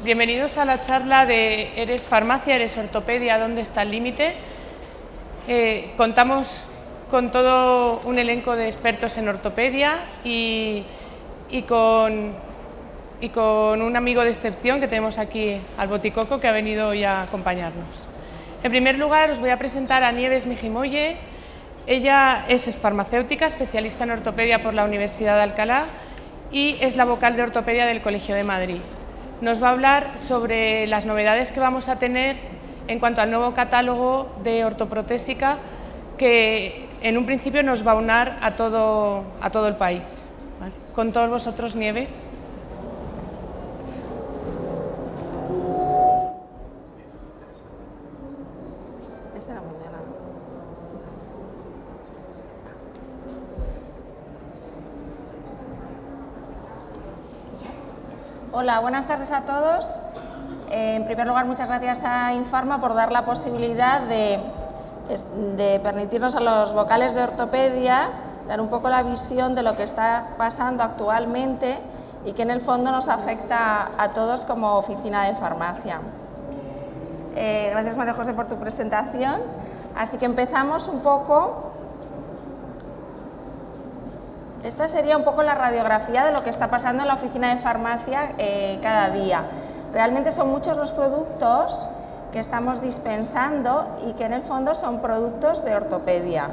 Bienvenidos a la charla de ¿Eres farmacia, eres ortopedia? ¿Dónde está el límite? Contamos con todo un elenco de expertos en ortopedia y con un amigo de excepción que tenemos aquí, al Boticoco, que ha venido hoy a acompañarnos. En primer lugar, os voy a presentar a Nieves Mijimoye. Ella es farmacéutica, especialista en ortopedia por la Universidad de Alcalá y es la vocal de ortopedia del Colegio de Madrid. Nos va a hablar sobre las novedades que vamos a tener en cuanto al nuevo catálogo de ortoprotésica que en un principio nos va a unar a todo el país. ¿Vale? Con todos vosotros, Nieves. Hola, buenas tardes a todos. En primer lugar, muchas gracias a Infarma por dar la posibilidad de permitirnos a los vocales de ortopedia dar un poco la visión de lo que está pasando actualmente y que en el fondo nos afecta a todos como oficina de farmacia. Gracias, María José, por tu presentación. Así que empezamos un poco. Esta sería un poco la radiografía de lo que está pasando en la oficina de farmacia cada día. Realmente son muchos los productos que estamos dispensando y que en el fondo son productos de ortopedia.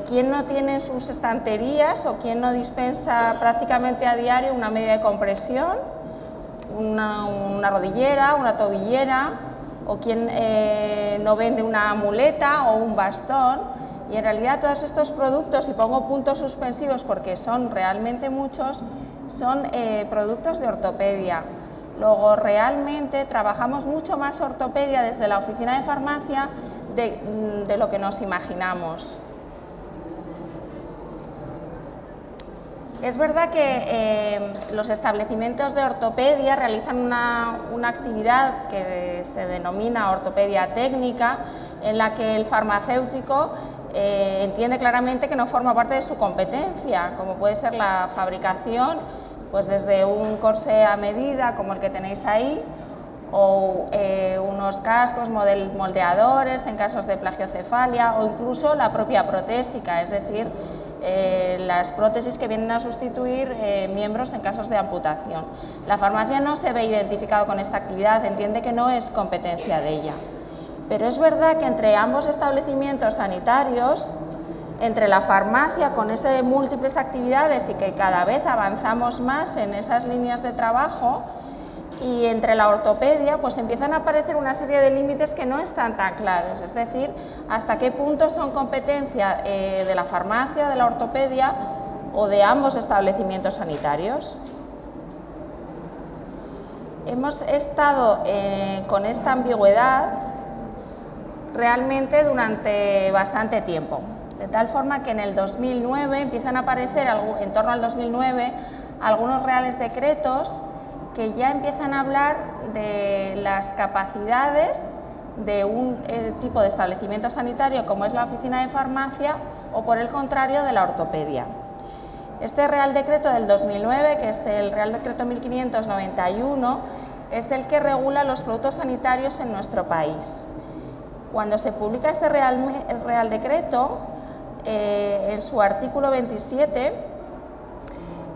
¿Quién no tiene en sus estanterías o quién no dispensa prácticamente a diario una media de compresión, una rodillera, una tobillera, o quién no vende una muleta o un bastón? Y en realidad todos estos productos, y pongo puntos suspensivos porque son realmente muchos, son productos de ortopedia. Luego realmente trabajamos mucho más ortopedia desde la oficina de farmacia de lo que nos imaginamos. Es verdad que los establecimientos de ortopedia realizan una actividad que se denomina ortopedia técnica, en la que el farmacéutico entiende claramente que no forma parte de su competencia, como puede ser la fabricación, pues desde un corsé a medida como el que tenéis ahí, o unos cascos moldeadores en casos de plagiocefalia, o incluso la propia protésica, es decir, las prótesis que vienen a sustituir miembros en casos de amputación. La farmacia no se ve identificado con esta actividad, entiende que no es competencia de ella. Pero es verdad que entre ambos establecimientos sanitarios, entre la farmacia con esas múltiples actividades y que cada vez avanzamos más en esas líneas de trabajo, y entre la ortopedia, pues empiezan a aparecer una serie de límites que no están tan claros, es decir, hasta qué punto son competencia de la farmacia, de la ortopedia o de ambos establecimientos sanitarios. Hemos estado con esta ambigüedad realmente durante bastante tiempo, de tal forma que en el 2009 empiezan a aparecer, en torno al 2009, algunos reales decretos que ya empiezan a hablar de las capacidades de un tipo de establecimiento sanitario como es la oficina de farmacia o, por el contrario, de la ortopedia. Este Real Decreto del 2009, que es el Real Decreto 1591, es el que regula los productos sanitarios en nuestro país. Cuando se publica este Real Decreto, en su artículo 27,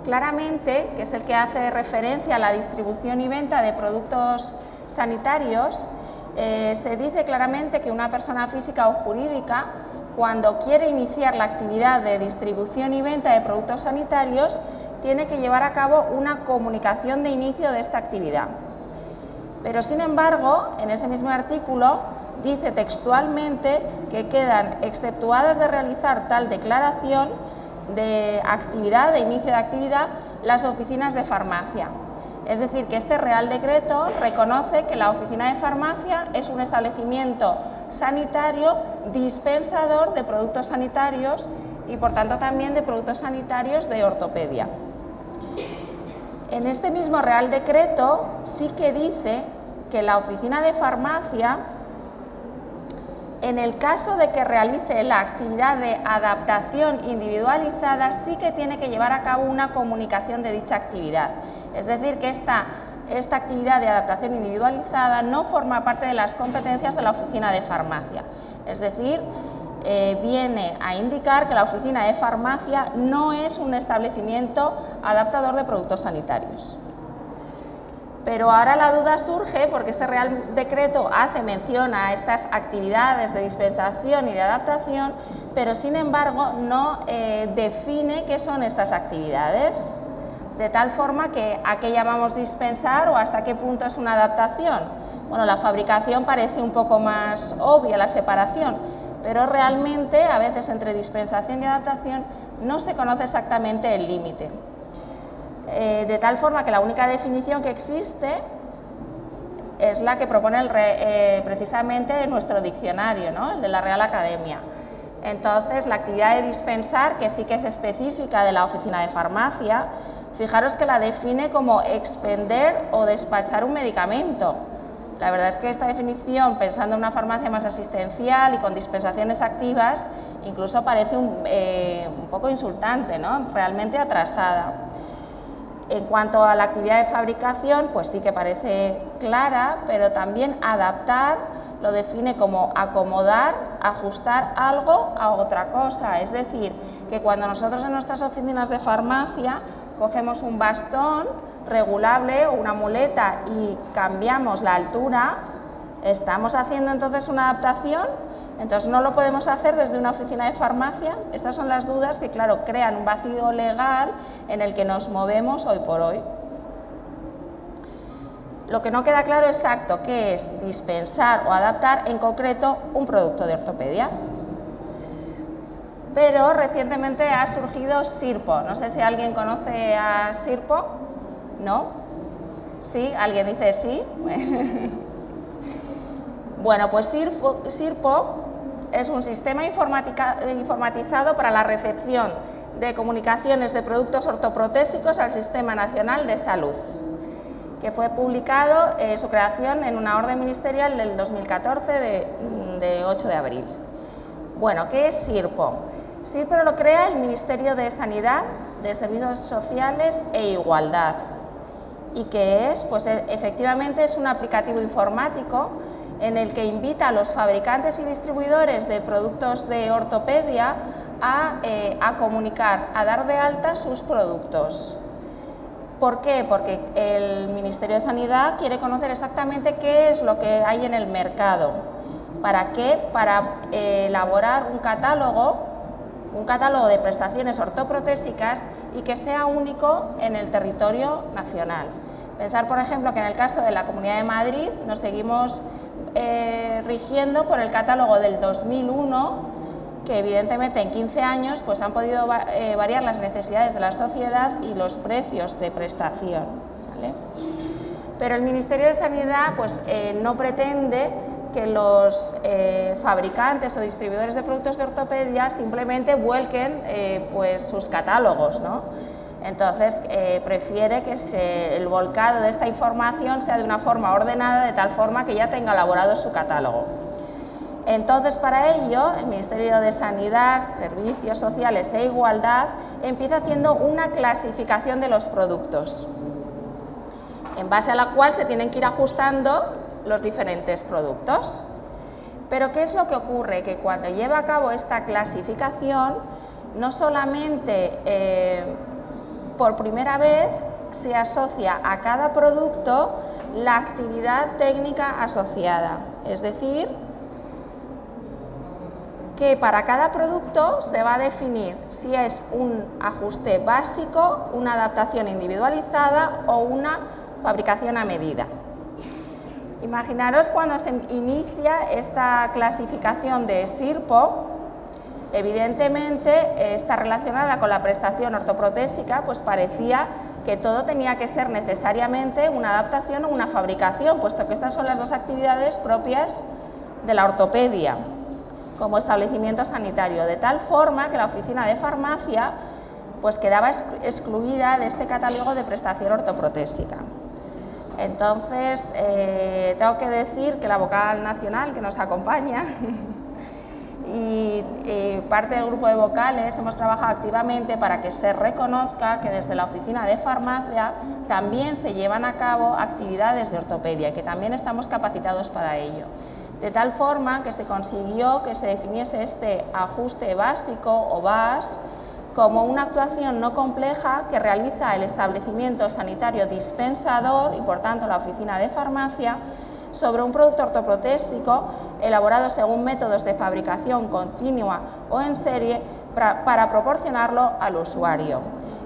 claramente, que es el que hace referencia a la distribución y venta de productos sanitarios, se dice claramente que una persona física o jurídica, cuando quiere iniciar la actividad de distribución y venta de productos sanitarios, tiene que llevar a cabo una comunicación de inicio de esta actividad. Pero, sin embargo, en ese mismo artículo dice textualmente que quedan exceptuadas de realizar tal declaración de actividad, de inicio de actividad, las oficinas de farmacia. Es decir, que este Real Decreto reconoce que la oficina de farmacia es un establecimiento sanitario dispensador de productos sanitarios y, por tanto, también de productos sanitarios de ortopedia. En este mismo Real Decreto sí que dice que la oficina de farmacia, en el caso de que realice la actividad de adaptación individualizada, sí que tiene que llevar a cabo una comunicación de dicha actividad. Es decir, que esta esta actividad de adaptación individualizada no forma parte de las competencias de la oficina de farmacia. Es decir, viene a indicar que la oficina de farmacia no es un establecimiento adaptador de productos sanitarios. Pero ahora la duda surge porque este Real Decreto hace mención a estas actividades de dispensación y de adaptación, pero sin embargo no define qué son estas actividades, de tal forma que a qué llamamos dispensar o hasta qué punto es una adaptación. Bueno, la fabricación parece un poco más obvia la separación, pero realmente a veces entre dispensación y adaptación no se conoce exactamente el límite. De tal forma que la única definición que existe es la que propone precisamente nuestro diccionario, ¿no? El de la Real Academia. Entonces, la actividad de dispensar, que sí que es específica de la oficina de farmacia, fijaros que la define como expender o despachar un medicamento. La verdad es que esta definición, pensando en una farmacia más asistencial y con dispensaciones activas, incluso parece un poco insultante, ¿no? Realmente atrasada. En cuanto a la actividad de fabricación, pues sí que parece clara, pero también adaptar lo define como acomodar, ajustar algo a otra cosa. Es decir, que cuando nosotros en nuestras oficinas de farmacia cogemos un bastón regulable o una muleta y cambiamos la altura, ¿estamos haciendo entonces una adaptación? Entonces no lo podemos hacer desde una oficina de farmacia. Estas son las dudas que, claro, crean un vacío legal en el que nos movemos hoy por hoy. Lo que no queda claro exacto qué es dispensar o adaptar en concreto un producto de ortopedia. Pero recientemente ha surgido SIRPO. No sé si alguien conoce a SIRPO. ¿No? ¿Sí? ¿Alguien dice sí? Bueno, pues SIRPO es un sistema informatizado para la recepción de comunicaciones de productos ortoprotésicos al Sistema Nacional de Salud, que fue publicado su creación en una orden ministerial del 2014 de 8 de abril. Bueno, ¿qué es SIRPO? SIRPO lo crea el Ministerio de Sanidad, de Servicios Sociales e Igualdad. ¿Y qué es? Pues efectivamente es un aplicativo informático en el que invita a los fabricantes y distribuidores de productos de ortopedia a comunicar, a dar de alta sus productos. ¿Por qué? Porque el Ministerio de Sanidad quiere conocer exactamente qué es lo que hay en el mercado. ¿Para qué? Para elaborar un catálogo de prestaciones ortoprotésicas y que sea único en el territorio nacional. Pensar, por ejemplo, que en el caso de la Comunidad de Madrid nos seguimos rigiendo por el catálogo del 2001, que evidentemente en 15 años pues, han podido variar las necesidades de la sociedad y los precios de prestación, ¿vale? Pero el Ministerio de Sanidad pues, no pretende que los fabricantes o distribuidores de productos de ortopedia simplemente vuelquen pues, sus catálogos, ¿no? Entonces, prefiere que el volcado de esta información sea de una forma ordenada, de tal forma que ya tenga elaborado su catálogo. Entonces, para ello, el Ministerio de Sanidad, Servicios Sociales e Igualdad empieza haciendo una clasificación de los productos, en base a la cual se tienen que ir ajustando los diferentes productos. Pero ¿qué es lo que ocurre? Que cuando lleva a cabo esta clasificación, no solamente por primera vez se asocia a cada producto la actividad técnica asociada, es decir, que para cada producto se va a definir si es un ajuste básico, una adaptación individualizada o una fabricación a medida. Imaginaros cuando se inicia esta clasificación de SIRPO, evidentemente está relacionada con la prestación ortoprotésica, pues parecía que todo tenía que ser necesariamente una adaptación o una fabricación, puesto que estas son las dos actividades propias de la ortopedia como establecimiento sanitario, de tal forma que la oficina de farmacia pues quedaba excluida de este catálogo de prestación ortoprotésica. Entonces, tengo que decir que la vocal nacional que nos acompaña y parte del grupo de vocales hemos trabajado activamente para que se reconozca que desde la oficina de farmacia también se llevan a cabo actividades de ortopedia y que también estamos capacitados para ello. De tal forma que se consiguió que se definiese este ajuste básico o VAS como una actuación no compleja que realiza el establecimiento sanitario dispensador y por tanto la oficina de farmacia sobre un producto ortoprotésico elaborado según métodos de fabricación continua o en serie para proporcionarlo al usuario.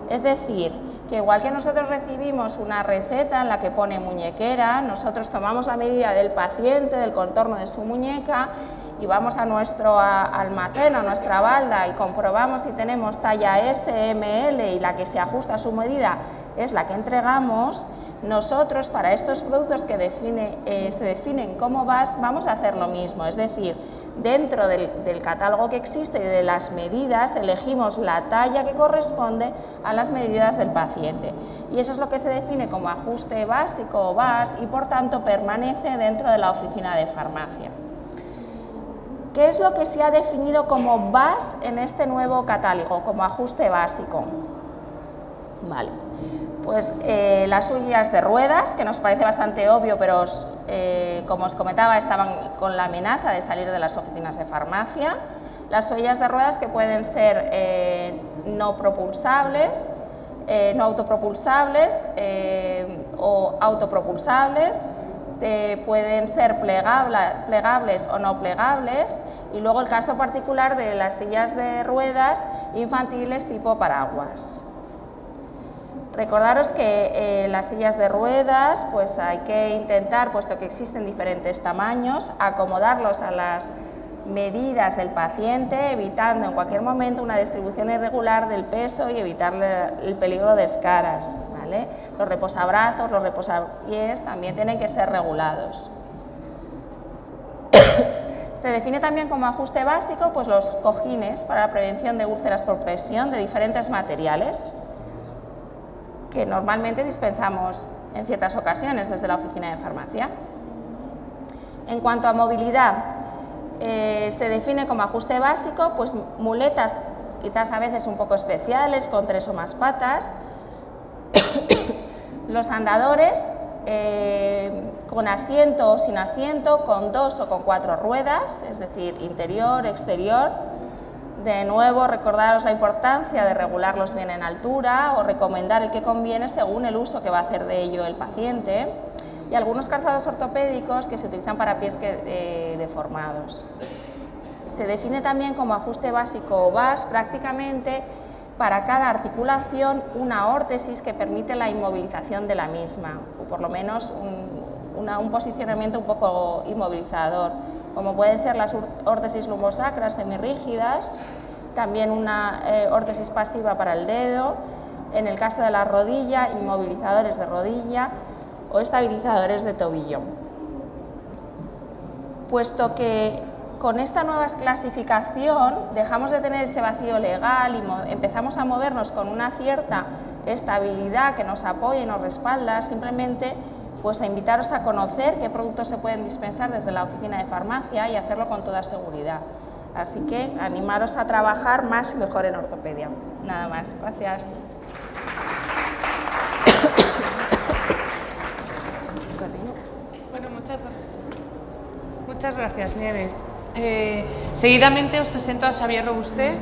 Es decir, que igual que nosotros recibimos una receta en la que pone muñequera, nosotros tomamos la medida del paciente, del contorno de su muñeca y vamos a nuestro almacén, a nuestra balda y comprobamos si tenemos talla S, M, L y la que se ajusta a su medida es la que entregamos. Nosotros, para estos productos que se definen como VAS, vamos a hacer lo mismo, es decir, dentro del catálogo que existe y de las medidas, elegimos la talla que corresponde a las medidas del paciente. Y eso es lo que se define como ajuste básico o VAS y, por tanto, permanece dentro de la oficina de farmacia. ¿Qué es lo que se ha definido como VAS en este nuevo catálogo, como ajuste básico? Vale. Pues las sillas de ruedas, que nos parece bastante obvio, pero como os comentaba, estaban con la amenaza de salir de las oficinas de farmacia. Las sillas de ruedas que pueden ser no propulsables, no autopropulsables o autopropulsables, pueden ser plegables o no plegables, y luego el caso particular de las sillas de ruedas infantiles tipo paraguas. Recordaros que las sillas de ruedas pues hay que intentar, puesto que existen diferentes tamaños, acomodarlos a las medidas del paciente, evitando en cualquier momento una distribución irregular del peso y evitar el peligro de escaras, ¿vale? Los reposabrazos, los reposapiés también tienen que ser regulados. Se define también como ajuste básico pues los cojines para la prevención de úlceras por presión de diferentes materiales, que normalmente dispensamos en ciertas ocasiones desde la oficina de farmacia. En cuanto a movilidad, se define como ajuste básico pues muletas quizás a veces un poco especiales, con 3 o más patas, los andadores con asiento o sin asiento, con 2 o con 4 ruedas, es decir, interior, exterior. De nuevo, recordaros la importancia de regularlos bien en altura o recomendar el que conviene según el uso que va a hacer de ello el paciente, y algunos calzados ortopédicos que se utilizan para pies deformados. Se define también como ajuste básico o VAS prácticamente para cada articulación una órtesis que permite la inmovilización de la misma, o por lo menos un posicionamiento un poco inmovilizador, como pueden ser las órtesis lumbosacras semirrígidas, también una órtesis pasiva para el dedo, en el caso de la rodilla, inmovilizadores de rodilla o estabilizadores de tobillo. Puesto que con esta nueva clasificación dejamos de tener ese vacío legal y empezamos a movernos con una cierta estabilidad que nos apoya y nos respalda, simplemente pues a invitaros a conocer qué productos se pueden dispensar desde la oficina de farmacia y hacerlo con toda seguridad. Así que animaros a trabajar más y mejor en ortopedia. Nada más, gracias. Bueno, muchas gracias, Nieves. Seguidamente os presento a Xavier Robusté.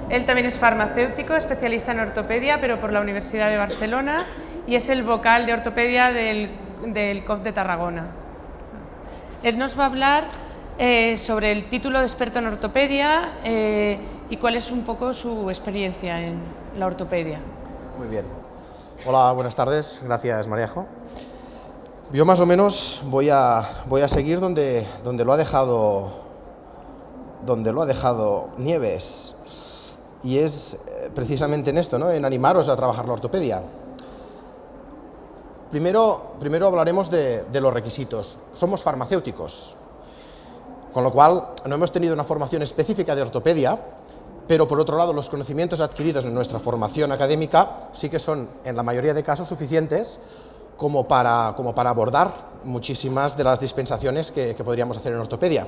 Él también es farmacéutico, especialista en ortopedia, pero por la Universidad de Barcelona, y es el vocal de ortopedia del COF de Tarragona. Él nos va a hablar sobre el título de experto en ortopedia y cuál es un poco su experiencia en la ortopedia. Muy bien. Hola, buenas tardes. Gracias, Mariajo. Yo más o menos voy a seguir donde lo ha dejado Nieves, y es precisamente en esto, ¿no? En animaros a trabajar la ortopedia. Primero hablaremos de los requisitos. Somos farmacéuticos, con lo cual no hemos tenido una formación específica de ortopedia, pero por otro lado los conocimientos adquiridos en nuestra formación académica sí que son en la mayoría de casos suficientes como para abordar muchísimas de las dispensaciones que podríamos hacer en ortopedia.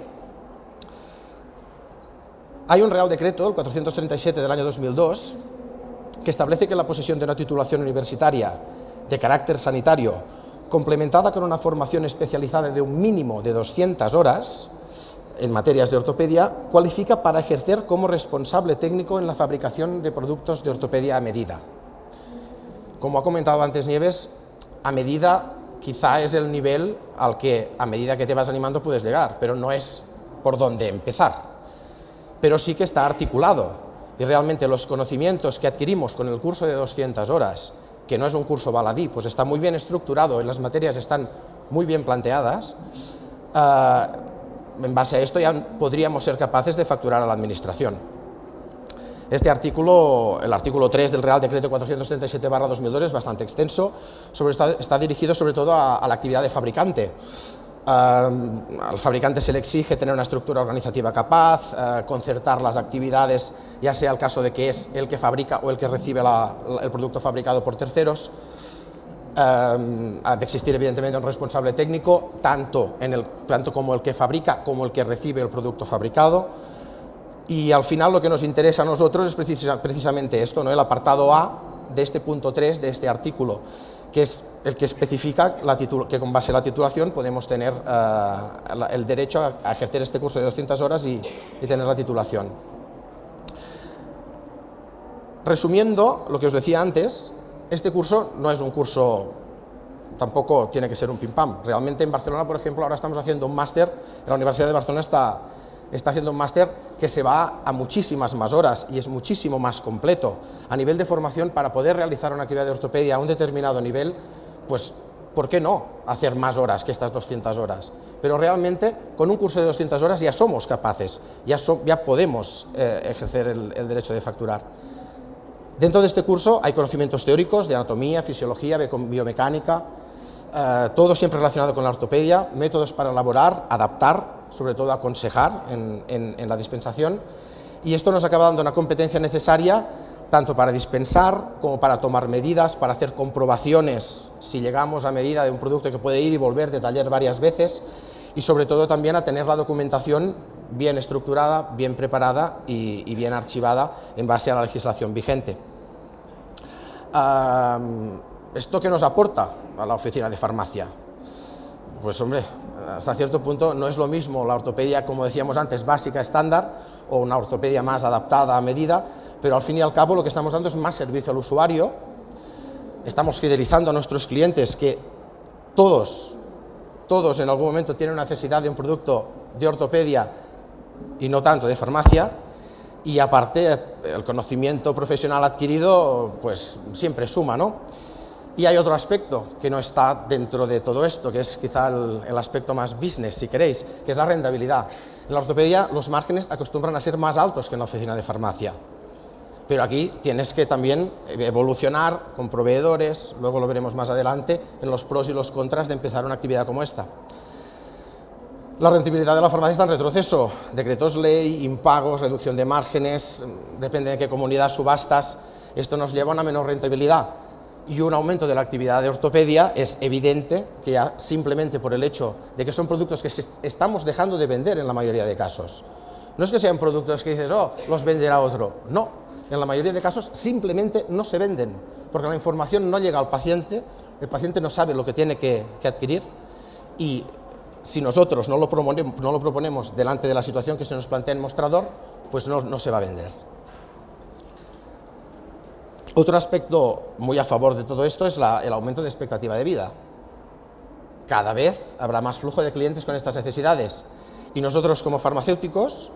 Hay un Real Decreto, el 437 del año 2002, que establece que la posesión de una titulación universitaria de carácter sanitario, complementada con una formación especializada de un mínimo de 200 horas en materias de ortopedia, cualifica para ejercer como responsable técnico en la fabricación de productos de ortopedia a medida. Como ha comentado antes Nieves, a medida quizá es el nivel al que a medida que te vas animando puedes llegar, pero no es por dónde empezar. Pero sí que está articulado y realmente los conocimientos que adquirimos con el curso de 200 horas, que no es un curso baladí, pues está muy bien estructurado y las materias están muy bien planteadas, en base a esto ya podríamos ser capaces de facturar a la administración. Este artículo, el artículo 3 del Real Decreto 437/2002 es bastante extenso, está dirigido sobre todo a la actividad de fabricante. Al fabricante se le exige tener una estructura organizativa capaz, concertar las actividades, ya sea el caso de que es el que fabrica o el que recibe el producto fabricado por terceros. Ha de existir evidentemente un responsable técnico, tanto como el que fabrica como el que recibe el producto fabricado. Y al final lo que nos interesa a nosotros es precisamente esto, ¿no? El apartado A de este punto 3 de este artículo, que es el que especifica que con base a la titulación podemos tener el derecho a ejercer este curso de 200 horas y tener la titulación. Resumiendo lo que os decía antes, este curso no es un curso, tampoco tiene que ser un pim pam. Realmente en Barcelona, por ejemplo, ahora estamos haciendo un máster, en la Universidad de Barcelona está haciendo un máster que se va a muchísimas más horas y es muchísimo más completo. A nivel de formación, para poder realizar una actividad de ortopedia a un determinado nivel, pues, ¿por qué no hacer más horas que estas 200 horas? Pero realmente, con un curso de 200 horas ya somos capaces, ya podemos ejercer el derecho de facturar. Dentro de este curso hay conocimientos teóricos de anatomía, fisiología, biomecánica, todo siempre relacionado con la ortopedia, métodos para elaborar, adaptar, sobre todo aconsejar en la dispensación, y esto nos acaba dando una competencia necesaria tanto para dispensar como para tomar medidas, para hacer comprobaciones si llegamos a medida de un producto que puede ir y volver de taller varias veces, y sobre todo también a tener la documentación bien estructurada, bien preparada y bien archivada en base a la legislación vigente. ¿Esto qué nos aporta a la oficina de farmacia? Pues hombre, hasta cierto punto no es lo mismo la ortopedia, como decíamos antes, básica, estándar, o una ortopedia más adaptada a medida, pero al fin y al cabo lo que estamos dando es más servicio al usuario, estamos fidelizando a nuestros clientes que todos en algún momento tienen necesidad de un producto de ortopedia y no tanto de farmacia, y aparte el conocimiento profesional adquirido pues siempre suma, ¿no? Y hay otro aspecto que no está dentro de todo esto, que es quizá el aspecto más business, si queréis, que es la rentabilidad. En la ortopedia los márgenes acostumbran a ser más altos que en la oficina de farmacia, pero aquí tienes que también evolucionar con proveedores, luego lo veremos más adelante, en los pros y los contras de empezar una actividad como esta. La rentabilidad de la farmacia está en retroceso, decretos ley, impagos, reducción de márgenes, depende de qué comunidad subastas, esto nos lleva a una menor rentabilidad. Y un aumento de la actividad de ortopedia es evidente que ya simplemente por el hecho de que son productos que estamos dejando de vender en la mayoría de casos. No es que sean productos que dices, oh, los venderá otro. No, en la mayoría de casos simplemente no se venden, porque la información no llega al paciente, el paciente no sabe lo que tiene que adquirir, y si nosotros no lo proponemos delante de la situación que se nos plantea en mostrador, pues no se va a vender. Otro aspecto muy a favor de todo esto es el aumento de expectativa de vida. Cada vez habrá más flujo de clientes con estas necesidades y nosotros como farmacéuticos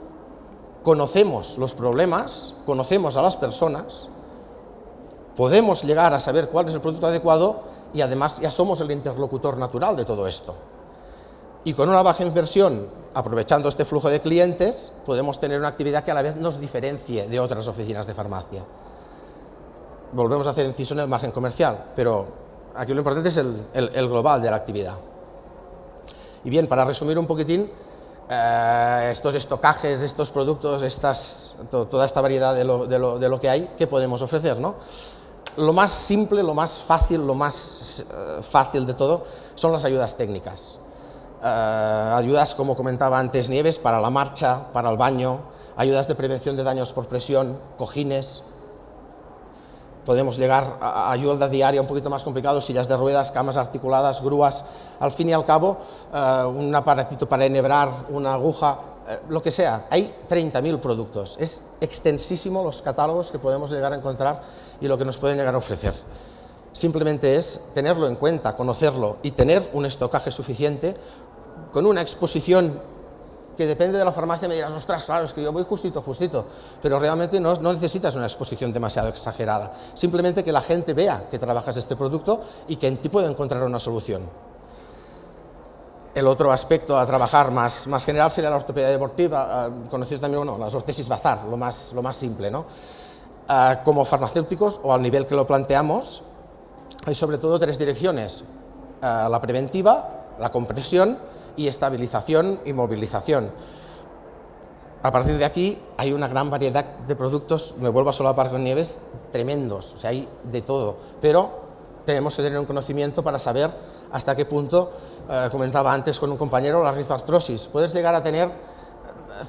conocemos los problemas, conocemos a las personas, podemos llegar a saber cuál es el producto adecuado y además ya somos el interlocutor natural de todo esto. Y con una baja inversión, aprovechando este flujo de clientes, podemos tener una actividad que a la vez nos diferencie de otras oficinas de farmacia. Volvemos a hacer inciso en el margen comercial, pero aquí lo importante es el global de la actividad. Y bien, para resumir un poquitín, estos estocajes, estos productos, toda esta variedad de lo que hay, ¿qué podemos ofrecer, ¿no? Lo más simple, lo más fácil de todo son las ayudas técnicas. Ayudas, como comentaba antes Nieves, para la marcha, para el baño, ayudas de prevención de daños por presión, cojines. Podemos llegar a ayuda diaria un poquito más complicado, sillas de ruedas, camas articuladas, grúas. Al fin y al cabo, un aparatito para enhebrar, una aguja, lo que sea. Hay 30.000 productos. Es extensísimo los catálogos que podemos llegar a encontrar y lo que nos pueden llegar a ofrecer. Simplemente es tenerlo en cuenta, conocerlo y tener un estocaje suficiente con una exposición que depende de la farmacia. Me dirás, ostras, claro, es que yo voy justito, pero realmente no necesitas una exposición demasiado exagerada, simplemente que la gente vea que trabajas este producto y que en ti puede encontrar una solución. El otro aspecto a trabajar más general sería la ortopedia deportiva, conocido también, bueno, las ortesis bazar, lo más simple, ¿no? Como farmacéuticos, o al nivel que lo planteamos, hay sobre todo 3 direcciones: la preventiva, la compresión y estabilización y movilización. A partir de aquí hay una gran variedad de productos, me vuelvo a solapar con Nieves, tremendos, o sea, hay de todo, pero tenemos que tener un conocimiento para saber hasta qué punto, comentaba antes con un compañero, la rizoartrosis. Puedes llegar a tener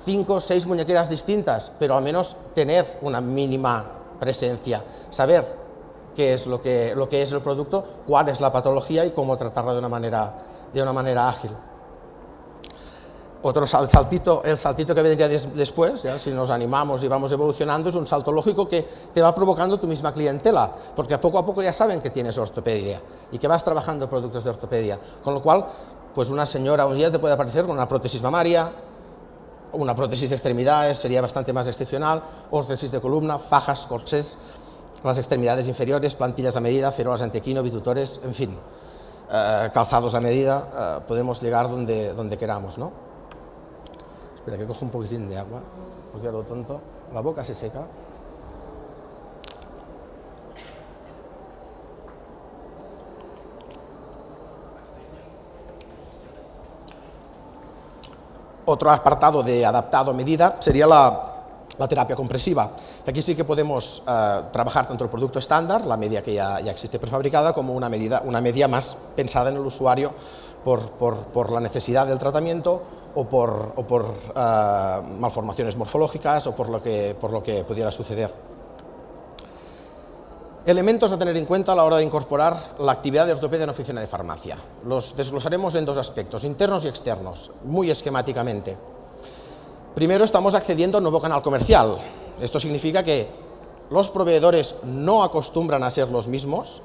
5 o 6 muñequeras distintas, pero al menos tener una mínima presencia, saber qué es lo que es el producto, cuál es la patología y cómo tratarla de una manera ágil. El saltito que vendría después, ¿ya? Si nos animamos y vamos evolucionando, es un salto lógico que te va provocando tu misma clientela, porque poco a poco ya saben que tienes ortopedia y que vas trabajando productos de ortopedia, con lo cual, pues una señora un día te puede aparecer con una prótesis mamaria, una prótesis de extremidades, sería bastante más excepcional, órtesis de columna, fajas, corsés, las extremidades inferiores, plantillas a medida, ferolas antequino, bitutores, en fin, calzados a medida, podemos llegar donde queramos, ¿no? Espera, que cojo un poquitín de agua, porque a lo tonto, la boca se seca. Otro apartado de adaptado a medida sería la terapia compresiva. Aquí sí que podemos trabajar tanto el producto estándar, la media que ya existe prefabricada, como una media más pensada en el usuario por la necesidad del tratamiento o por malformaciones morfológicas o por lo que pudiera suceder. Elementos a tener en cuenta a la hora de incorporar la actividad de ortopedia en oficina de farmacia. Los desglosaremos en 2 aspectos, internos y externos, muy esquemáticamente. Primero, estamos accediendo a un nuevo canal comercial. Esto significa que los proveedores no acostumbran a ser los mismos.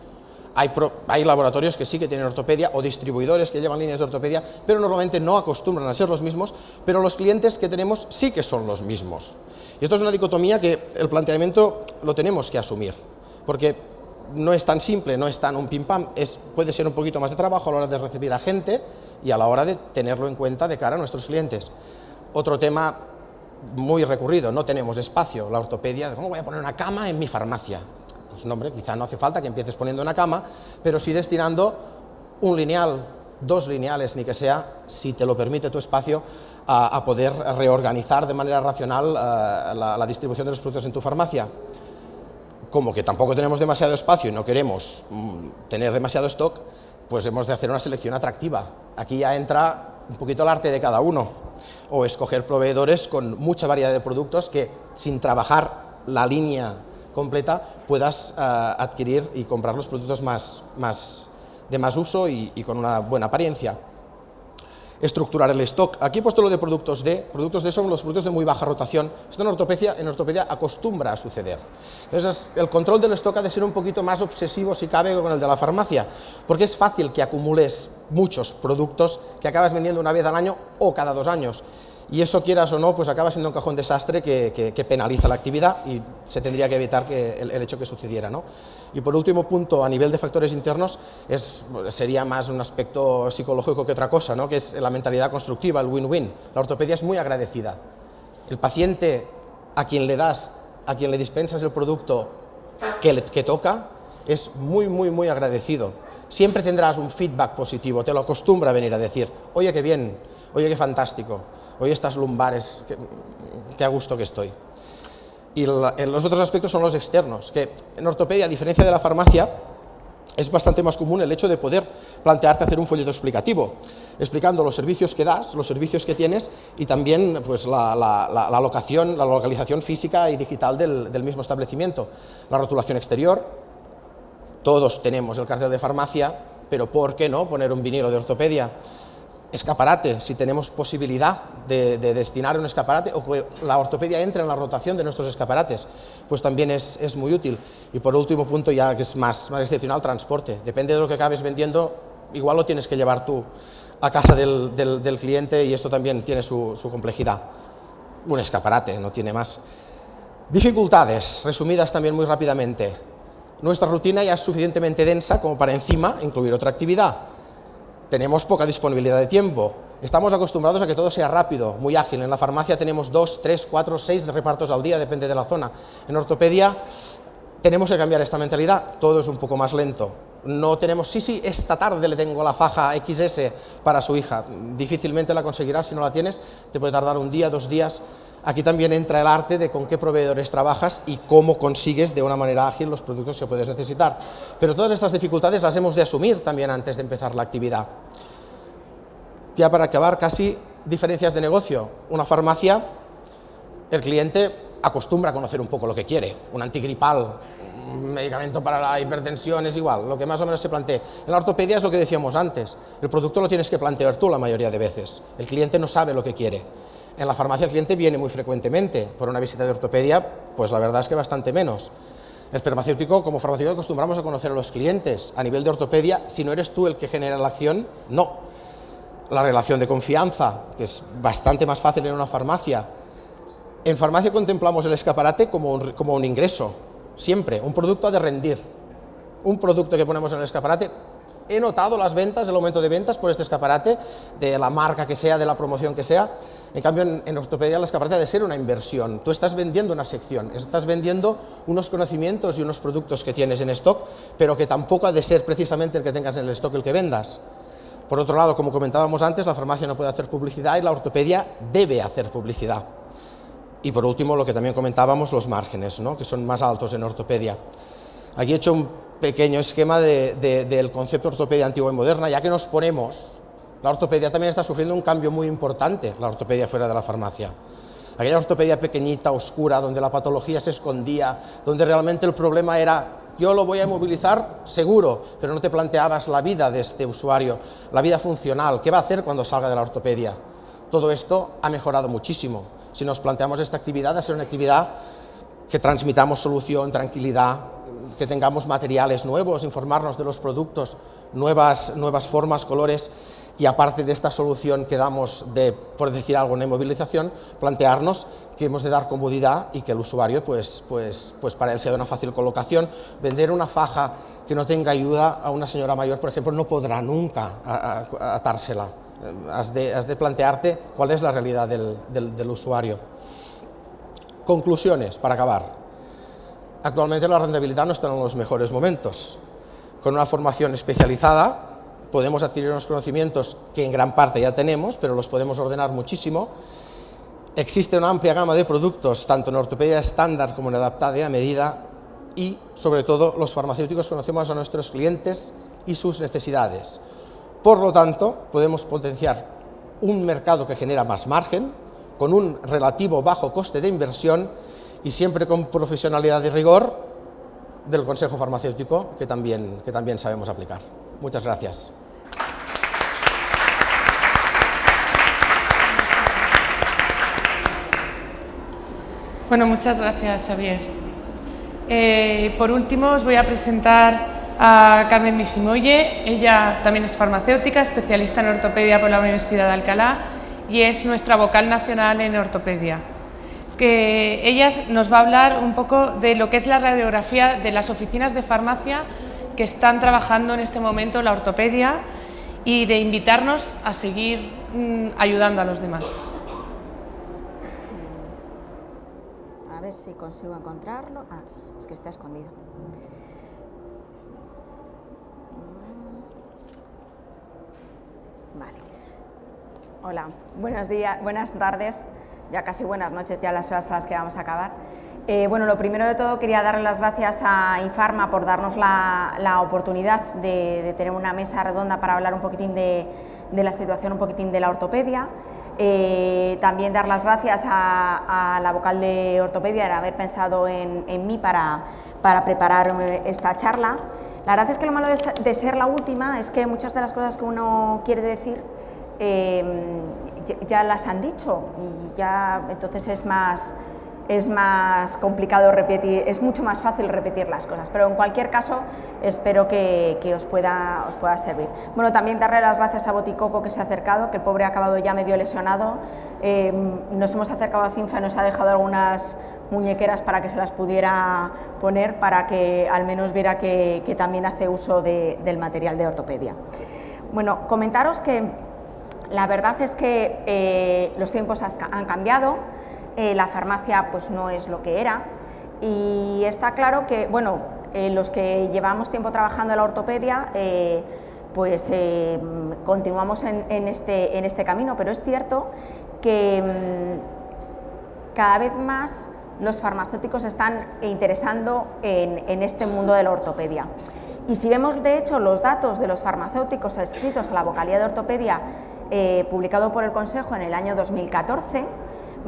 Hay laboratorios que sí que tienen ortopedia o distribuidores que llevan líneas de ortopedia, pero normalmente no acostumbran a ser los mismos, pero los clientes que tenemos sí que son los mismos. Y esto es una dicotomía que el planteamiento lo tenemos que asumir, porque no es tan simple, no es tan un pim pam, puede ser un poquito más de trabajo a la hora de recibir a gente y a la hora de tenerlo en cuenta de cara a nuestros clientes. Otro tema muy recurrido, no tenemos espacio, la ortopedia, ¿cómo voy a poner una cama en mi farmacia? Pues no, hombre, quizá no hace falta que empieces poniendo una cama, pero sí destinando un lineal, 2 lineales, ni que sea, si te lo permite tu espacio, a poder reorganizar de manera racional la distribución de los productos en tu farmacia. Como que tampoco tenemos demasiado espacio y no queremos tener demasiado stock, pues hemos de hacer una selección atractiva. Aquí ya entra un poquito el arte de cada uno, o escoger proveedores con mucha variedad de productos que, sin trabajar la línea completa, puedas adquirir y comprar los productos de más uso y con una buena apariencia. Estructurar el stock. Aquí he puesto lo de productos D. Productos D son los productos de muy baja rotación. Esto en ortopedia acostumbra a suceder. Entonces, el control del stock ha de ser un poquito más obsesivo, si cabe, con el de la farmacia, porque es fácil que acumules muchos productos que acabas vendiendo una vez al año o cada 2 años. Y eso, quieras o no, pues acaba siendo un cajón desastre que penaliza la actividad y se tendría que evitar el hecho que sucediera, ¿no? Y por último punto, a nivel de factores internos, sería más un aspecto psicológico que otra cosa, ¿no? Que es la mentalidad constructiva, el win-win. La ortopedia es muy agradecida. El paciente a quien le dispensas el producto que toca, es muy agradecido. Siempre tendrás un feedback positivo, te lo acostumbra a venir a decir, oye, qué bien, oye, qué fantástico. Oye, estas lumbares, qué a gusto que estoy. Y los otros aspectos son los externos, que en ortopedia, a diferencia de la farmacia, es bastante más común el hecho de poder plantearte hacer un folleto explicativo, explicando los servicios que das, los servicios que tienes y también pues, la locación, la localización física y digital del mismo establecimiento. La rotulación exterior, todos tenemos el cartel de farmacia, pero ¿por qué no poner un vinilo de ortopedia? Escaparate, si tenemos posibilidad de destinar un escaparate o que la ortopedia entre en la rotación de nuestros escaparates, pues también es muy útil. Y por último punto, ya que es más excepcional, transporte. Depende de lo que acabes vendiendo, igual lo tienes que llevar tú a casa del cliente y esto también tiene su complejidad. Un escaparate, no tiene más. Dificultades, resumidas también muy rápidamente. Nuestra rutina ya es suficientemente densa como para encima incluir otra actividad. Tenemos poca disponibilidad de tiempo, estamos acostumbrados a que todo sea rápido, muy ágil. En la farmacia tenemos 2, 3, 4, 6 repartos al día, depende de la zona. En ortopedia tenemos que cambiar esta mentalidad, todo es un poco más lento. No tenemos, sí, esta tarde le tengo la faja XS para su hija, difícilmente la conseguirás si no la tienes, te puede tardar un día, 2 días. Aquí también entra el arte de con qué proveedores trabajas y cómo consigues de una manera ágil los productos que puedes necesitar. Pero todas estas dificultades las hemos de asumir también antes de empezar la actividad. Ya para acabar, casi diferencias de negocio. Una farmacia, el cliente acostumbra a conocer un poco lo que quiere. Un antigripal, un medicamento para la hipertensión es igual, lo que más o menos se plantee. En la ortopedia es lo que decíamos antes, el producto lo tienes que plantear tú la mayoría de veces. El cliente no sabe lo que quiere. En la farmacia el cliente viene muy frecuentemente, por una visita de ortopedia, pues la verdad es que bastante menos. El farmacéutico, como farmacéutico, acostumbramos a conocer a los clientes. A nivel de ortopedia, si no eres tú el que genera la acción, no. La relación de confianza, que es bastante más fácil en una farmacia. En farmacia contemplamos el escaparate como un ingreso, siempre. Un producto ha de rendir. Un producto que ponemos en el escaparate. He notado las ventas, el aumento de ventas por este escaparate, de la marca que sea, de la promoción que sea. En cambio, en ortopedia el escaparate ha de ser una inversión. Tú estás vendiendo una sección, estás vendiendo unos conocimientos y unos productos que tienes en stock, pero que tampoco ha de ser precisamente el que tengas en el stock el que vendas. Por otro lado, como comentábamos antes, la farmacia no puede hacer publicidad y la ortopedia debe hacer publicidad. Y por último, lo que también comentábamos, los márgenes, ¿no?, que son más altos en ortopedia. Aquí he hecho un pequeño esquema del concepto de ortopedia antigua y moderna, ya que nos ponemos, la ortopedia también está sufriendo un cambio muy importante, la ortopedia fuera de la farmacia. Aquella ortopedia pequeñita, oscura, donde la patología se escondía, donde realmente el problema era, yo lo voy a inmovilizar seguro, pero no te planteabas la vida de este usuario, la vida funcional, qué va a hacer cuando salga de la ortopedia. Todo esto ha mejorado muchísimo. Si nos planteamos esta actividad, va a ser una actividad que transmitamos solución, tranquilidad, que tengamos materiales nuevos, informarnos de los productos, nuevas formas, colores, y aparte de esta solución que damos de, por decir algo, una inmovilización, plantearnos que hemos de dar comodidad y que el usuario, pues para él sea de una fácil colocación. Vender una faja que no tenga ayuda a una señora mayor, por ejemplo, no podrá nunca atársela. Has de plantearte cuál es la realidad del usuario. Conclusiones, para acabar. Actualmente la rentabilidad no está en los mejores momentos. Con una formación especializada podemos adquirir unos conocimientos que en gran parte ya tenemos, pero los podemos ordenar muchísimo. Existe una amplia gama de productos, tanto en ortopedia estándar como en adaptada y a medida, y sobre todo los farmacéuticos conocemos a nuestros clientes y sus necesidades. Por lo tanto, podemos potenciar un mercado que genera más margen, con un relativo bajo coste de inversión y siempre con profesionalidad y rigor del consejo farmacéutico que también sabemos aplicar. Muchas gracias. Bueno, muchas gracias, Xavier. Por último, os voy a presentar a Carmen Mijimoye. Ella también es farmacéutica, especialista en ortopedia por la Universidad de Alcalá y es nuestra vocal nacional en ortopedia. Que ella nos va a hablar un poco de lo que es la radiografía de las oficinas de farmacia que están trabajando en este momento la ortopedia y de invitarnos a seguir ayudando a los demás. A ver si consigo encontrarlo. Ah, es que está escondido. Vale. Hola, buenos días, buenas tardes, ya casi buenas noches, ya las horas a las que vamos a acabar. Bueno, lo primero de todo quería darle las gracias a Infarma por darnos la oportunidad de tener una mesa redonda para hablar un poquitín de la situación, un poquitín de la ortopedia. También dar las gracias a la vocal de ortopedia de haber pensado en mí para preparar esta charla. La verdad es que lo malo de ser la última es que muchas de las cosas que uno quiere decir ya las han dicho y ya entonces es más complicado repetir, es mucho más fácil repetir las cosas, pero en cualquier caso espero que os pueda servir. Bueno, también darle las gracias a Boticoco que se ha acercado, que el pobre ha acabado ya medio lesionado, nos hemos acercado a Cinfa y nos ha dejado algunas muñequeras para que se las pudiera poner, para que al menos viera que también hace uso del material de ortopedia. Bueno, comentaros que la verdad es que los tiempos han cambiado. La farmacia pues no es lo que era y está claro que, bueno, los que llevamos tiempo trabajando en la ortopedia pues continuamos en este camino, pero es cierto que cada vez más los farmacéuticos están interesando en este mundo de la ortopedia. Y si vemos de hecho los datos de los farmacéuticos adscritos a la vocalía de ortopedia publicado por el Consejo en el año 2014,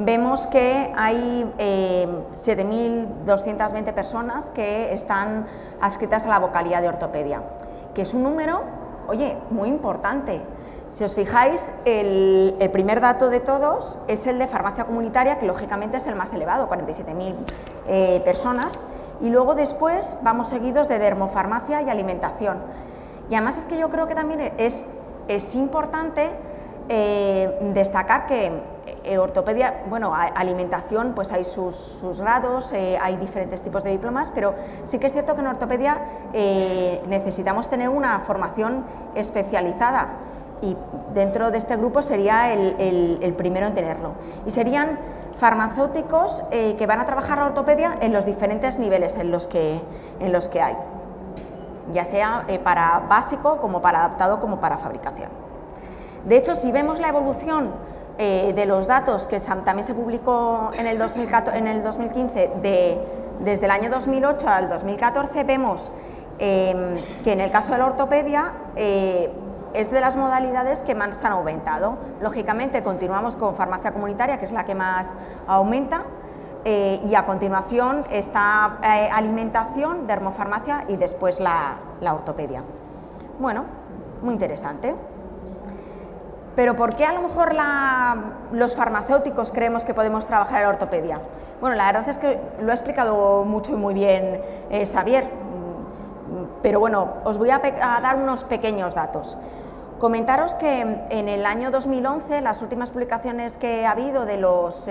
vemos que hay 7.220 personas que están adscritas a la vocalía de ortopedia, que es un número, oye, muy importante. Si os fijáis, el primer dato de todos es el de farmacia comunitaria, que lógicamente es el más elevado, 47.000 personas, y luego después vamos seguidos de dermofarmacia y alimentación. Y además es que yo creo que también es importante destacar que ortopedia, bueno, alimentación, pues hay sus grados, hay diferentes tipos de diplomas, pero sí que es cierto que en ortopedia necesitamos tener una formación especializada y dentro de este grupo sería el primero en tenerlo. Y serían farmacéuticos que van a trabajar la ortopedia en los diferentes niveles en los que hay, ya sea para básico, como para adaptado, como para fabricación. De hecho, si vemos la evolución de los datos que también se publicó en el 2015, desde el año 2008 al 2014, vemos que en el caso de la ortopedia es de las modalidades que más han aumentado. Lógicamente continuamos con farmacia comunitaria, que es la que más aumenta, y a continuación está alimentación, dermofarmacia y después la ortopedia. Bueno, muy interesante. Pero ¿por qué a lo mejor los farmacéuticos creemos que podemos trabajar en la ortopedia? Bueno, la verdad es que lo ha explicado mucho y muy bien Xavier, pero bueno, os voy a dar unos pequeños datos. Comentaros que en el año 2011, las últimas publicaciones que ha habido de los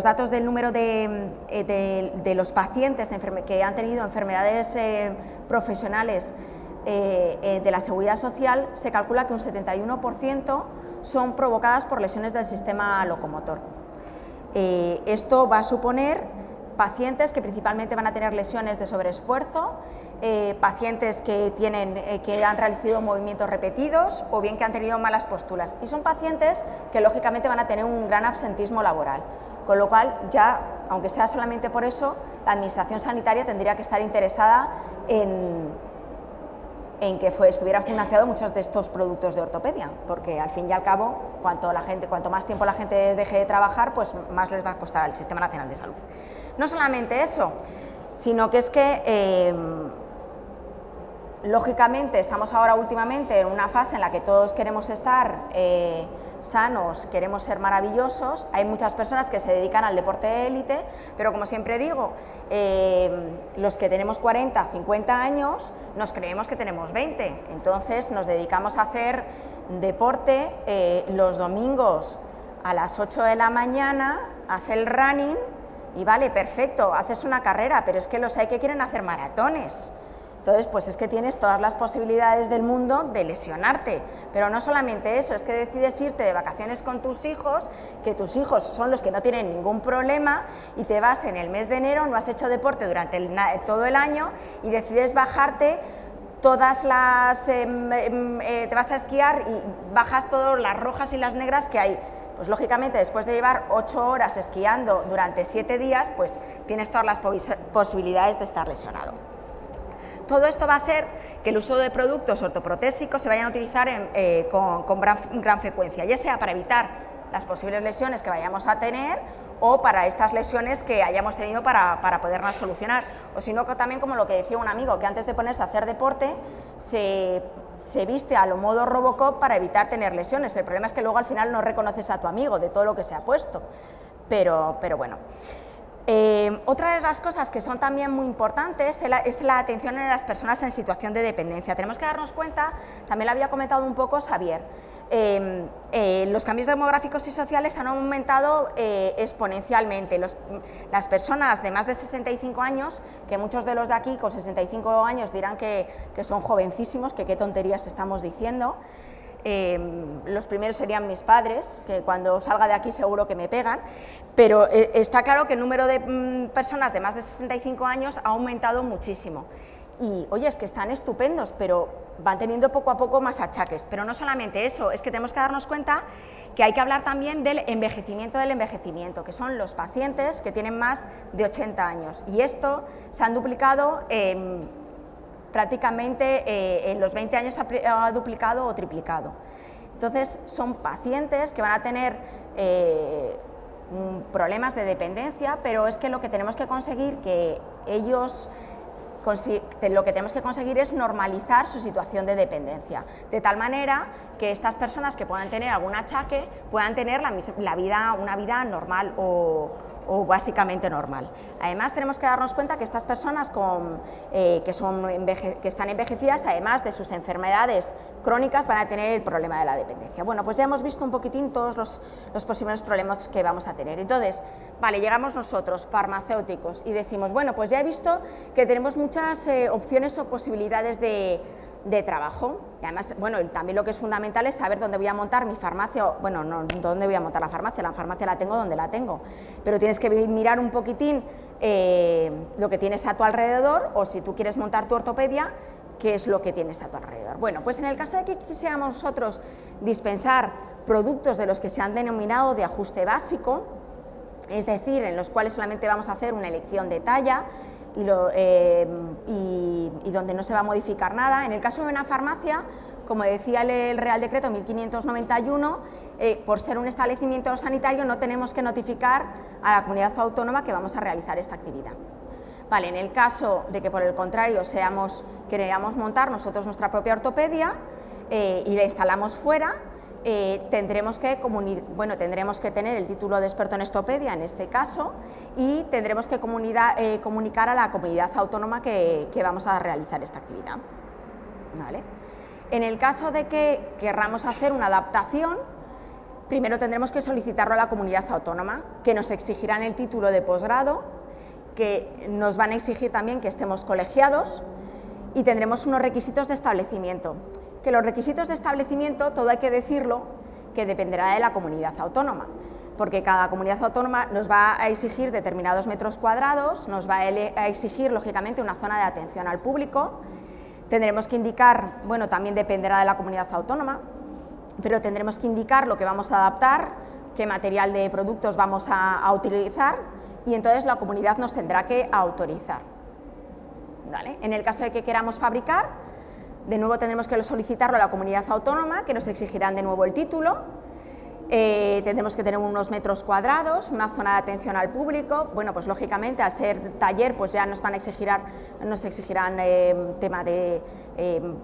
datos del número de los pacientes que han tenido enfermedades profesionales de la Seguridad Social, se calcula que un 71% son provocadas por lesiones del sistema locomotor. Esto va a suponer pacientes que principalmente van a tener lesiones de sobreesfuerzo, pacientes que han realizado movimientos repetidos o bien que han tenido malas posturas, y son pacientes que lógicamente van a tener un gran absentismo laboral, con lo cual ya, aunque sea solamente por eso, la Administración Sanitaria tendría que estar interesada en que estuviera financiado muchos de estos productos de ortopedia, porque al fin y al cabo, cuanto más tiempo la gente deje de trabajar, pues más les va a costar al Sistema Nacional de Salud. No solamente eso, sino que es que lógicamente estamos ahora últimamente en una fase en la que todos queremos estar sanos, queremos ser maravillosos. Hay muchas personas que se dedican al deporte de élite, pero como siempre digo, los que tenemos 40, 50 años nos creemos que tenemos 20, entonces nos dedicamos a hacer deporte los domingos a las 8 de la mañana, hace el running y vale, perfecto, haces una carrera, pero es que los hay que quieren hacer maratones. Entonces, pues es que tienes todas las posibilidades del mundo de lesionarte, pero no solamente eso, es que decides irte de vacaciones con tus hijos, que tus hijos son los que no tienen ningún problema, y te vas en el mes de enero, no has hecho deporte durante todo el año, y decides bajarte todas las... te vas a esquiar y bajas todas las rojas y las negras que hay pues lógicamente después de llevar 8 horas esquiando durante 7 días, pues tienes todas las posibilidades de estar lesionado. Todo esto va a hacer que el uso de productos ortoprotésicos se vayan a utilizar con gran frecuencia, ya sea para evitar las posibles lesiones que vayamos a tener o para estas lesiones que hayamos tenido para poderlas solucionar, o si no, también como lo que decía un amigo, que antes de ponerse a hacer deporte se viste a lo modo Robocop para evitar tener lesiones. El problema es que luego al final no reconoces a tu amigo de todo lo que se ha puesto, pero bueno. Otra de las cosas que son también muy importantes es la atención en las personas en situación de dependencia. Tenemos que darnos cuenta, también lo había comentado un poco Xavier, los cambios demográficos y sociales han aumentado exponencialmente. Las personas de más de 65 años, que muchos de los de aquí con 65 años dirán que son jovencísimos, que qué tonterías estamos diciendo. Los primeros serían mis padres, que cuando salga de aquí seguro que me pegan, pero está claro que el número de personas de más de 65 años ha aumentado muchísimo. Y, oye, es que están estupendos, pero van teniendo poco a poco más achaques. Pero no solamente eso, es que tenemos que darnos cuenta que hay que hablar también del envejecimiento, que son los pacientes que tienen más de 80 años. Y esto se han duplicado prácticamente en los 20 años ha duplicado o triplicado. Entonces, son pacientes que van a tener problemas de dependencia, pero es que lo que tenemos que conseguir es normalizar su situación de dependencia, de tal manera que estas personas que puedan tener algún achaque puedan tener una vida normal o básicamente normal. Además, tenemos que darnos cuenta que estas personas que están envejecidas, además de sus enfermedades crónicas, van a tener el problema de la dependencia. Bueno, pues ya hemos visto un poquitín todos los posibles problemas que vamos a tener. Entonces, vale, llegamos nosotros, farmacéuticos, y decimos, bueno, pues ya he visto que tenemos muchas opciones o posibilidades de trabajo. Y además, bueno, también lo que es fundamental es saber dónde voy a montar mi farmacia, bueno, no dónde voy a montar la farmacia la tengo donde la tengo, pero tienes que mirar un poquitín lo que tienes a tu alrededor, o si tú quieres montar tu ortopedia, qué es lo que tienes a tu alrededor. Bueno, pues en el caso de que quisiéramos nosotros dispensar productos de los que se han denominado de ajuste básico, es decir, en los cuales solamente vamos a hacer una elección de talla, y donde no se va a modificar nada. En el caso de una farmacia, como decía el Real Decreto 1591, por ser un establecimiento sanitario no tenemos que notificar a la comunidad autónoma que vamos a realizar esta actividad. Vale, en el caso de que por el contrario queramos montar nosotros nuestra propia ortopedia y la instalamos fuera, tendremos que tener el título de experto en ortopedia en este caso, y tendremos que comunicar a la comunidad autónoma que vamos a realizar esta actividad. ¿Vale? En el caso de que querramos hacer una adaptación, primero tendremos que solicitarlo a la comunidad autónoma, que nos exigirán el título de posgrado, que nos van a exigir también que estemos colegiados, y tendremos unos requisitos de establecimiento. Que los requisitos de establecimiento, todo hay que decirlo, que dependerá de la comunidad autónoma, porque cada comunidad autónoma nos va a exigir determinados metros cuadrados, nos va a exigir, lógicamente, una zona de atención al público. Tendremos que indicar, bueno, también dependerá de la comunidad autónoma, pero tendremos que indicar lo que vamos a adaptar, qué material de productos vamos a utilizar, y entonces la comunidad nos tendrá que autorizar. ¿Vale? En el caso de que queramos fabricar, de nuevo tendremos que solicitarlo a la comunidad autónoma, que nos exigirán de nuevo el título. Tendremos que tener unos metros cuadrados, una zona de atención al público. Bueno, pues lógicamente al ser taller, pues ya nos exigirán tema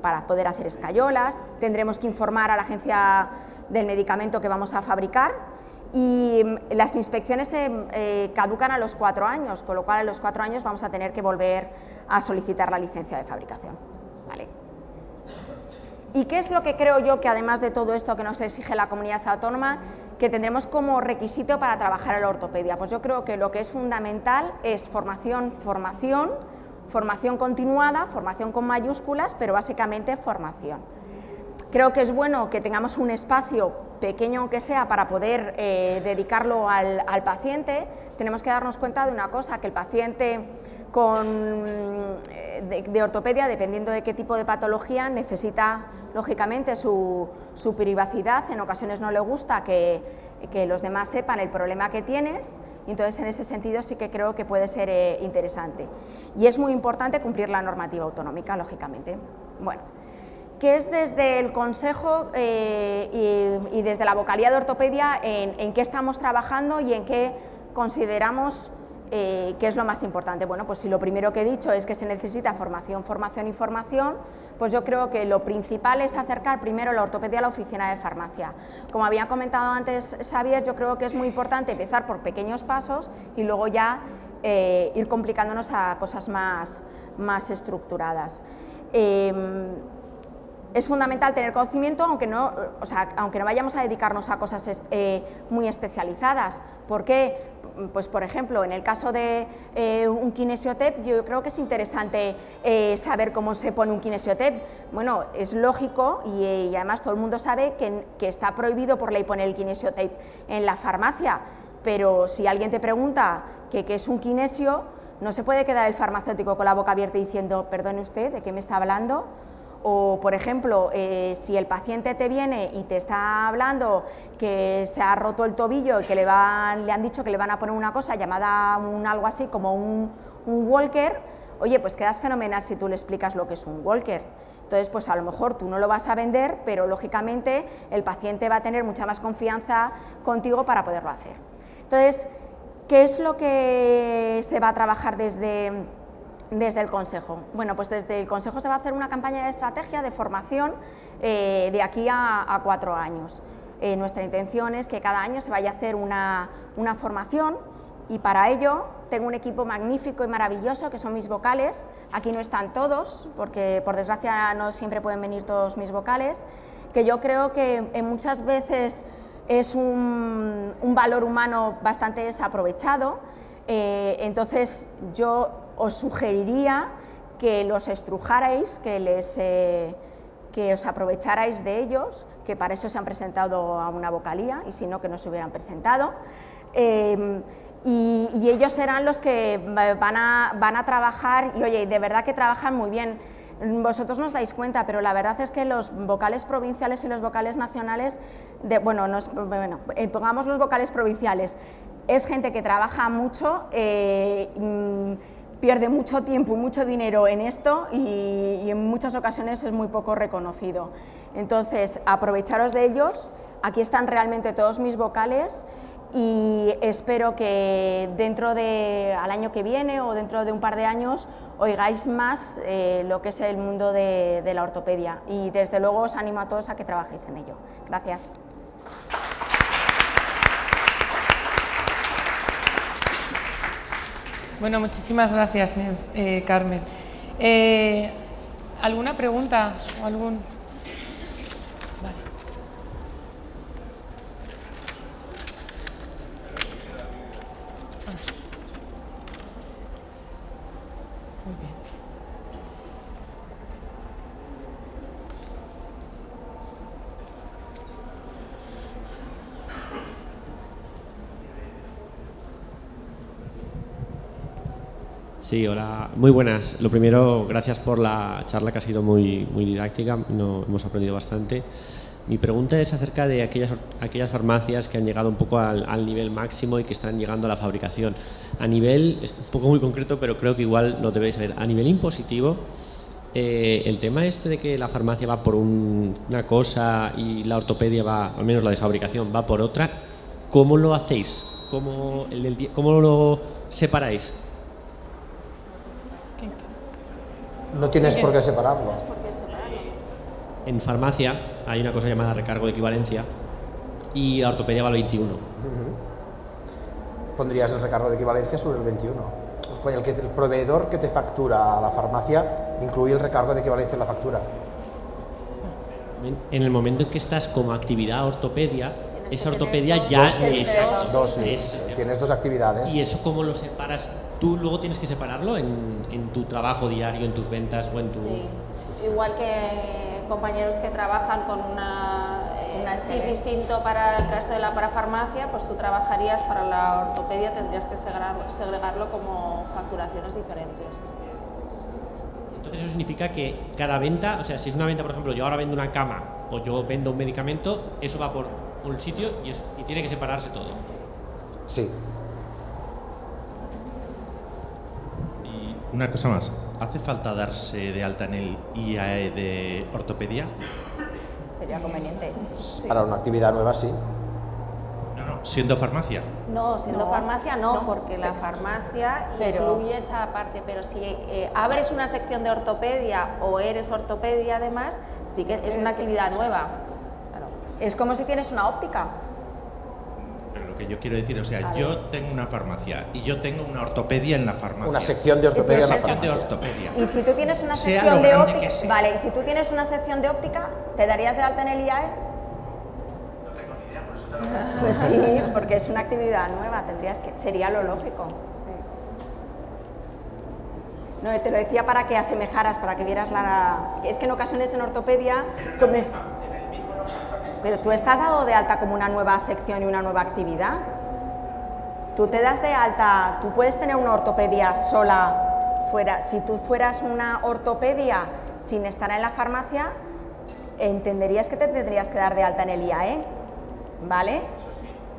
para poder hacer escayolas. Tendremos que informar a la agencia del medicamento que vamos a fabricar, y las inspecciones caducan a los 4 años, con lo cual a los 4 años vamos a tener que volver a solicitar la licencia de fabricación. ¿Vale? ¿Y qué es lo que creo yo que, además de todo esto que nos exige la comunidad autónoma, que tendremos como requisito para trabajar en la ortopedia? Pues yo creo que lo que es fundamental es formación continuada, formación con mayúsculas, pero básicamente formación. Creo que es bueno que tengamos un espacio, pequeño aunque sea, para poder dedicarlo al paciente. Tenemos que darnos cuenta de una cosa, que el paciente de ortopedia, dependiendo de qué tipo de patología, necesita lógicamente su privacidad. En ocasiones no le gusta que los demás sepan el problema que tienes, y entonces en ese sentido sí que creo que puede ser interesante. Y es muy importante cumplir la normativa autonómica, lógicamente. Bueno, ¿qué es desde el Consejo y desde la vocalía de ortopedia en qué estamos trabajando y en qué consideramos que es lo más importante? Bueno, pues si lo primero que he dicho es que se necesita formación, formación y formación, pues yo creo que lo principal es acercar primero la ortopedia a la oficina de farmacia. Como había comentado antes Xavier, yo creo que es muy importante empezar por pequeños pasos y luego ya ir complicándonos a cosas más estructuradas. Es fundamental tener conocimiento, aunque no vayamos a dedicarnos a cosas muy especializadas. ¿Por qué? Pues, por ejemplo, en el caso de un kinesiotep, yo creo que es interesante saber cómo se pone un kinesiotep. Bueno, es lógico y además todo el mundo sabe que está prohibido por ley poner el kinesiotep en la farmacia, pero si alguien te pregunta qué es un kinesio, no se puede quedar el farmacéutico con la boca abierta diciendo, perdone usted, ¿de qué me está hablando? O, por ejemplo, si el paciente te viene y te está hablando que se ha roto el tobillo y que le han dicho que le van a poner una cosa llamada algo así como un walker, oye, pues quedas fenomenal si tú le explicas lo que es un walker. Entonces, pues a lo mejor tú no lo vas a vender, pero lógicamente el paciente va a tener mucha más confianza contigo para poderlo hacer. Entonces, ¿qué es lo que se va a trabajar desde el Consejo? Bueno, pues desde el Consejo se va a hacer una campaña de estrategia de formación de aquí a 4 años. Nuestra intención es que cada año se vaya a hacer una formación, y para ello tengo un equipo magnífico y maravilloso que son mis vocales. Aquí no están todos porque por desgracia no siempre pueden venir todos mis vocales, que yo creo que muchas veces es un valor humano bastante desaprovechado. Entonces yo os sugeriría que los estrujarais, que os aprovecharais de ellos, que para eso se han presentado a una vocalía, y si no, que no se hubieran presentado. Y ellos serán los que van a trabajar, y oye, de verdad que trabajan muy bien. Vosotros no os dais cuenta, pero la verdad es que los vocales provinciales y los vocales nacionales, pongamos los vocales provinciales, es gente que trabaja mucho, pierde mucho tiempo y mucho dinero en esto, y en muchas ocasiones es muy poco reconocido. Entonces, aprovecharos de ellos. Aquí están realmente todos mis vocales, y espero que al año que viene o dentro de un par de años oigáis más lo que es el mundo de la ortopedia, y desde luego os animo a todos a que trabajéis en ello. Gracias. Bueno, muchísimas gracias, Carmen. ¿Alguna pregunta o algún...? Vale. Muy bien. Sí, hola, muy buenas. Lo primero, gracias por la charla, que ha sido muy didáctica, hemos aprendido bastante. Mi pregunta es acerca de aquellas farmacias que han llegado un poco al nivel máximo y que están llegando a la fabricación. A nivel, es un poco muy concreto, pero creo que igual lo debéis saber. A nivel impositivo, el tema este de que la farmacia va por una cosa y la ortopedia va, al menos la de fabricación, va por otra, ¿cómo lo hacéis? ¿Cómo lo separáis? No tienes por qué separarlo. En farmacia hay una cosa llamada recargo de equivalencia y la ortopedia va al 21. Pondrías el recargo de equivalencia sobre el 21. El proveedor que te factura a la farmacia incluye el recargo de equivalencia en la factura. En el momento en que estás como actividad ortopedia, esa ortopedia ya es. Tienes 2 actividades. ¿Y eso cómo lo separas? ¿Tú luego tienes que separarlo en tu trabajo diario, en tus ventas o en tu...? Sí, igual que compañeros que trabajan con una Si es distinto para el caso de la parafarmacia, pues tú trabajarías para la ortopedia, tendrías que segregarlo como facturaciones diferentes. Entonces eso significa que cada venta, o sea, si es una venta, por ejemplo, yo ahora vendo una cama o yo vendo un medicamento, eso va por un sitio y tiene que separarse todo. Sí. Y una cosa más, ¿hace falta darse de alta en el IAE de ortopedia? Sería conveniente. Para una actividad nueva, sí. No, siendo farmacia. No, siendo farmacia no, porque la farmacia incluye esa parte, pero si abres una sección de ortopedia o eres ortopedia además, sí que es una actividad nueva. Claro. Es como si tienes una óptica. Pero lo que yo quiero decir, o sea, yo tengo una farmacia y yo tengo una ortopedia en la farmacia. Una sección de ortopedia en la sección de farmacia. ortopedia. Y si tú tienes una Sea sección lo de grande óptica, que sea. vale, y si tú tienes una sección de óptica, ¿te darías de alta en el IAE? Pues sí, porque es una actividad nueva, sería lo lógico. No, te lo decía para que asemejaras, para que vieras Es que en ocasiones en ortopedia... Pero tú estás dado de alta como una nueva sección y una nueva actividad. Tú te das de alta, tú puedes tener una ortopedia sola fuera. Si tú fueras una ortopedia sin estar en la farmacia, entenderías que te tendrías que dar de alta en el IAE, ¿vale?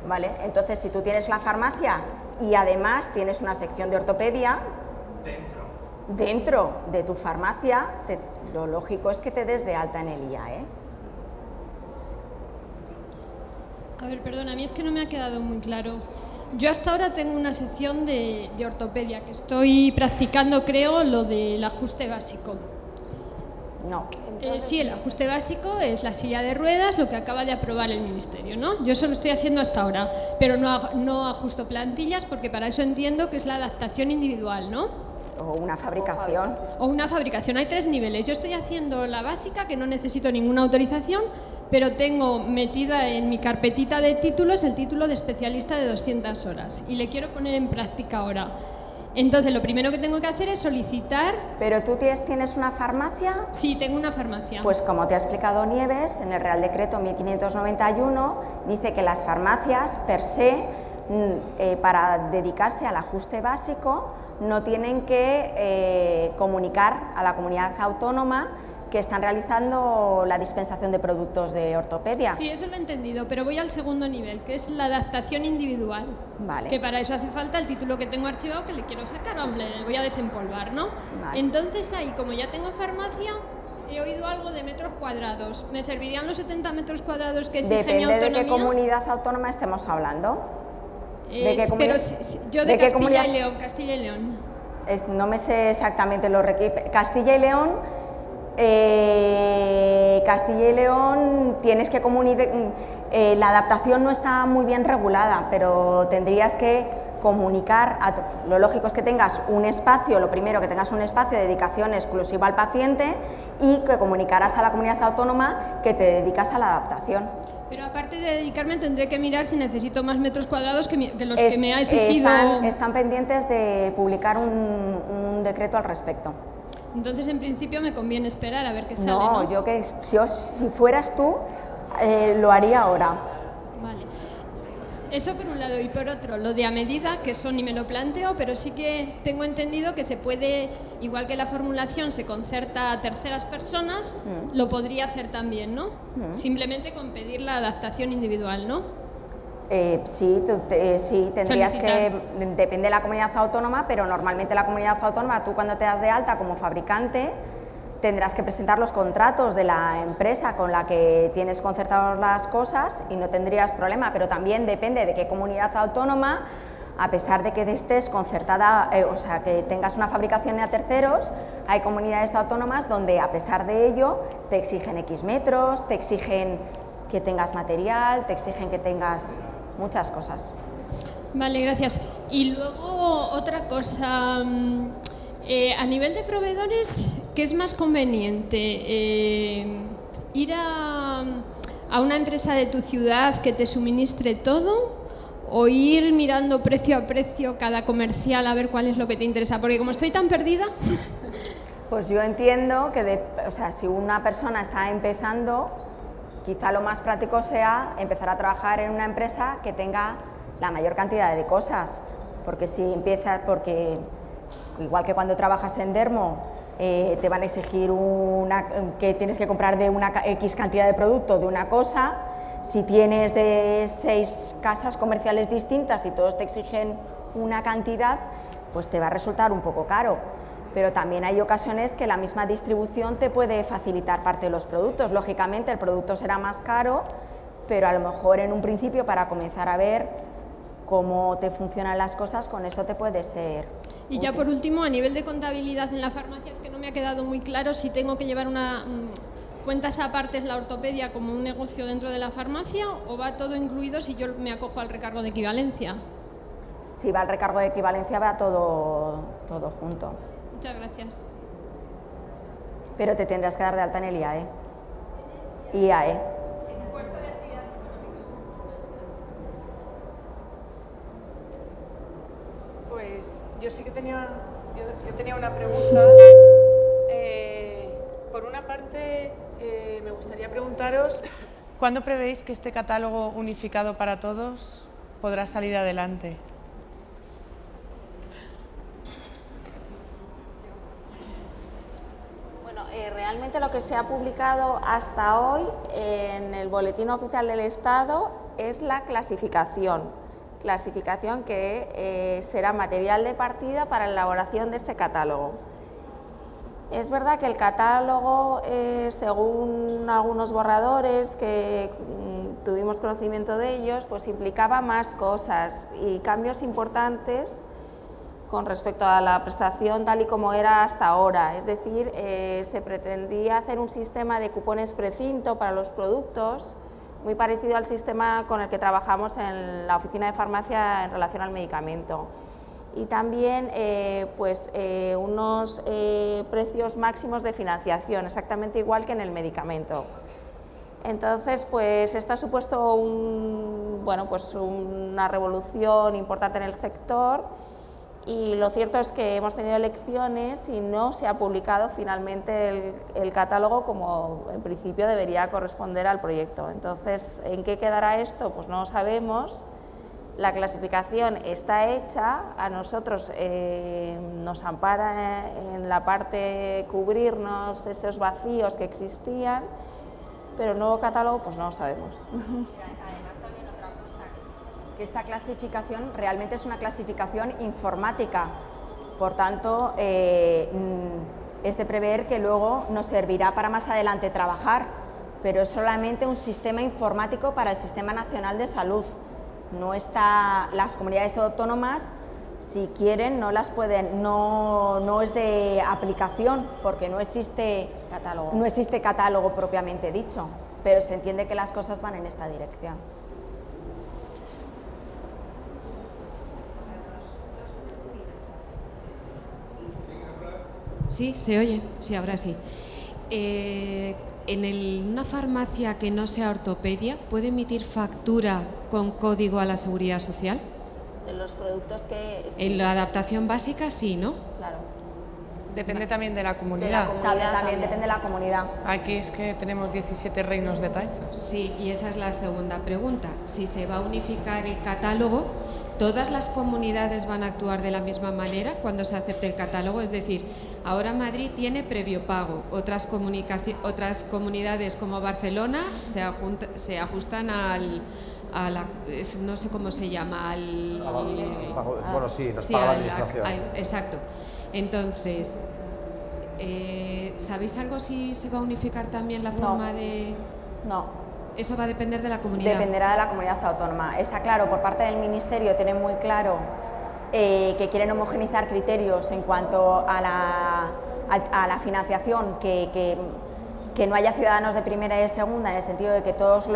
Vale, entonces si tú tienes la farmacia y además tienes una sección de ortopedia dentro de tu farmacia, lo lógico es que te des de alta en el IAE. A ver, perdona, a mí es que no me ha quedado muy claro. Yo hasta ahora tengo una sección de ortopedia, que estoy practicando, creo, lo del ajuste básico. No. Sí, el ajuste básico es la silla de ruedas, lo que acaba de aprobar el Ministerio, ¿no? Yo eso lo estoy haciendo hasta ahora, pero no ajusto plantillas porque para eso entiendo que es la adaptación individual, ¿no? O una fabricación. O una fabricación. Hay 3 niveles. Yo estoy haciendo la básica, que no necesito ninguna autorización, pero tengo metida en mi carpetita de títulos el título de especialista de 200 horas y le quiero poner en práctica ahora. Entonces, lo primero que tengo que hacer es solicitar... ¿Pero tú tienes una farmacia? Sí, tengo una farmacia. Pues como te ha explicado Nieves, en el Real Decreto 1591 dice que las farmacias, per se, para dedicarse al ajuste básico, no tienen que comunicar a la comunidad autónoma que están realizando la dispensación de productos de ortopedia. Sí, eso lo he entendido, pero voy al segundo nivel, que es la adaptación individual. Vale. Que para eso hace falta el título que tengo archivado, que le quiero sacar, hombre, le voy a desempolvar, ¿no? Vale. Entonces ahí, como ya tengo farmacia, he oído algo de metros cuadrados. ¿Me servirían los 70 metros cuadrados que exige mi autonomía? Depende de qué comunidad autónoma estemos hablando. ¿De qué comunidad? Yo de Castilla y León, Castilla y León. No me sé exactamente los requisitos. Castilla y León tienes que comunicar, la adaptación no está muy bien regulada, pero tendrías que comunicar, lo lógico es que tengas un espacio, lo primero que tengas un espacio de dedicación exclusiva al paciente y que comunicaras a la comunidad autónoma que te dedicas a la adaptación. Pero aparte de dedicarme tendré que mirar si necesito más metros cuadrados que los que me ha exigido... Están pendientes de publicar un decreto al respecto. Entonces, en principio, me conviene esperar a ver qué sale, ¿no? ¿no? Si fueras tú, lo haría ahora. Vale. Eso por un lado. Y por otro, lo de a medida, que eso ni me lo planteo, pero sí que tengo entendido que se puede, igual que la formulación se concerta a terceras personas, lo podría hacer también, ¿no? Simplemente con pedir la adaptación individual, ¿no? Sí, tendrías que, depende de la comunidad autónoma, pero normalmente la comunidad autónoma, tú cuando te das de alta como fabricante, tendrás que presentar los contratos de la empresa con la que tienes concertadas las cosas y no tendrías problema, pero también depende de qué comunidad autónoma, a pesar de que estés concertada, o sea, que tengas una fabricación a terceros, hay comunidades autónomas donde a pesar de ello te exigen X metros, te exigen que tengas material, te exigen que tengas muchas cosas. Vale, gracias. Y luego otra cosa, a nivel de proveedores, ¿qué es más conveniente? ¿Ir a una empresa de tu ciudad que te suministre todo o ir mirando precio a precio cada comercial a ver cuál es lo que te interesa? Porque como estoy tan perdida... Pues yo entiendo que, si una persona está empezando, quizá lo más práctico sea empezar a trabajar en una empresa que tenga la mayor cantidad de cosas, porque si empiezas, porque igual que cuando trabajas en Dermo, te van a exigir que tienes que comprar de una X cantidad de producto de una cosa. Si tienes de 6 casas comerciales distintas y todos te exigen una cantidad, pues te va a resultar un poco caro. Pero también hay ocasiones que la misma distribución te puede facilitar parte de los productos. Lógicamente el producto será más caro, pero a lo mejor en un principio, para comenzar a ver cómo te funcionan las cosas, con eso te puede ser Y ya por último, a nivel de contabilidad en la farmacia, es que no me ha quedado muy claro si tengo que llevar cuentas aparte la ortopedia como un negocio dentro de la farmacia, o va todo incluido si yo me acojo al recargo de equivalencia. Si va al recargo de equivalencia, va todo junto. Muchas gracias. Pero te tendrás que dar de alta en el IAE. IAE. Pues yo sí que tenía una pregunta. Por una parte, me gustaría preguntaros, ¿cuándo prevéis que este catálogo unificado para todos podrá salir adelante? Bueno, realmente lo que se ha publicado hasta hoy en el Boletín Oficial del Estado es la clasificación que será material de partida para la elaboración de ese catálogo. Es verdad que el catálogo, según algunos borradores que tuvimos conocimiento de ellos, pues implicaba más cosas y cambios importantes con respecto a la prestación tal y como era hasta ahora. Es decir, se pretendía hacer un sistema de cupones precinto para los productos, muy parecido al sistema con el que trabajamos en la oficina de farmacia en relación al medicamento. Y también unos precios máximos de financiación, exactamente igual que en el medicamento. Entonces, pues esto ha supuesto una revolución importante en el sector, y lo cierto es que hemos tenido elecciones y no se ha publicado finalmente el catálogo como en principio debería corresponder al proyecto. Entonces, ¿en qué quedará esto? Pues no lo sabemos. La clasificación está hecha, a nosotros nos ampara en la parte de cubrirnos esos vacíos que existían, pero el nuevo catálogo pues no lo sabemos. Además, también otra cosa, que esta clasificación realmente es una clasificación informática, por tanto es de prever que luego nos servirá para más adelante trabajar, pero es solamente un sistema informático para el Sistema Nacional de Salud. Las comunidades autónomas, si quieren, no las pueden, no es de aplicación, porque no existe catálogo propiamente dicho, pero se entiende que las cosas van en esta dirección. Sí, se oye, sí, ahora sí. ¿Una farmacia que no sea ortopedia puede emitir factura con código a la Seguridad Social? De los productos que... Sí. En la adaptación básica sí, ¿no? Claro. Depende también de la comunidad. También depende de la comunidad. Aquí es que tenemos 17 reinos de taifas. Sí, y esa es la segunda pregunta. Si se va a unificar el catálogo, ¿todas las comunidades van a actuar de la misma manera cuando se acepte el catálogo? Es decir, ahora Madrid tiene previo pago, otras comunidades como Barcelona se ajustan no sé cómo se llama, bueno, sí, nos paga la administración. Exacto. Entonces, ¿sabéis algo si se va a unificar también la forma de...? No. Eso va a depender de la comunidad. Dependerá de la comunidad autónoma. Está claro, por parte del Ministerio tienen muy claro que quieren homogeneizar criterios en cuanto a la financiación, que no haya ciudadanos de primera y de segunda, en el sentido de que todas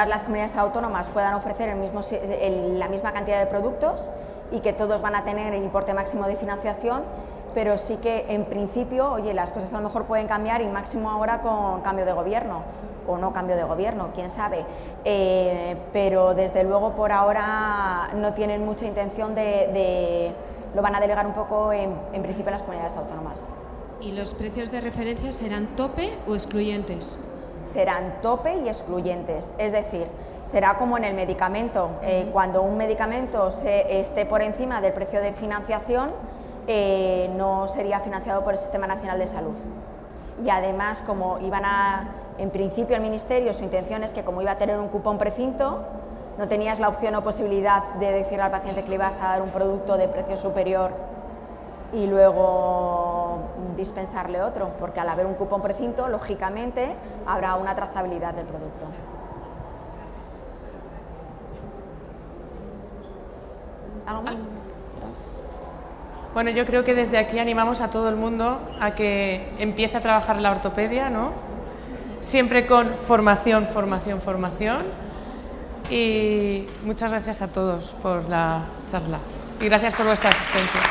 las comunidades autónomas puedan ofrecer la misma cantidad de productos y que todos van a tener el importe máximo de financiación, pero sí que en principio, oye, las cosas a lo mejor pueden cambiar, y máximo ahora con cambio de gobierno, o no cambio de gobierno, quién sabe, pero desde luego por ahora no tienen mucha intención lo van a delegar un poco en principio en las comunidades autónomas. ¿Y los precios de referencia serán tope o excluyentes? serán tope y excluyentes, es decir, será como en el medicamento, cuando un medicamento esté por encima del precio de financiación, no sería financiado por el Sistema Nacional de Salud. Y además, como en principio el Ministerio, su intención es que como iba a tener un cupón precinto, no tenías la opción o posibilidad de decirle al paciente que le ibas a dar un producto de precio superior y luego dispensarle otro, porque al haber un cupón precinto, lógicamente, habrá una trazabilidad del producto. ¿Algo más? Bueno, yo creo que desde aquí animamos a todo el mundo a que empiece a trabajar la ortopedia, ¿no? Siempre con formación, formación, formación. Y muchas gracias a todos por la charla. Y gracias por vuestra asistencia.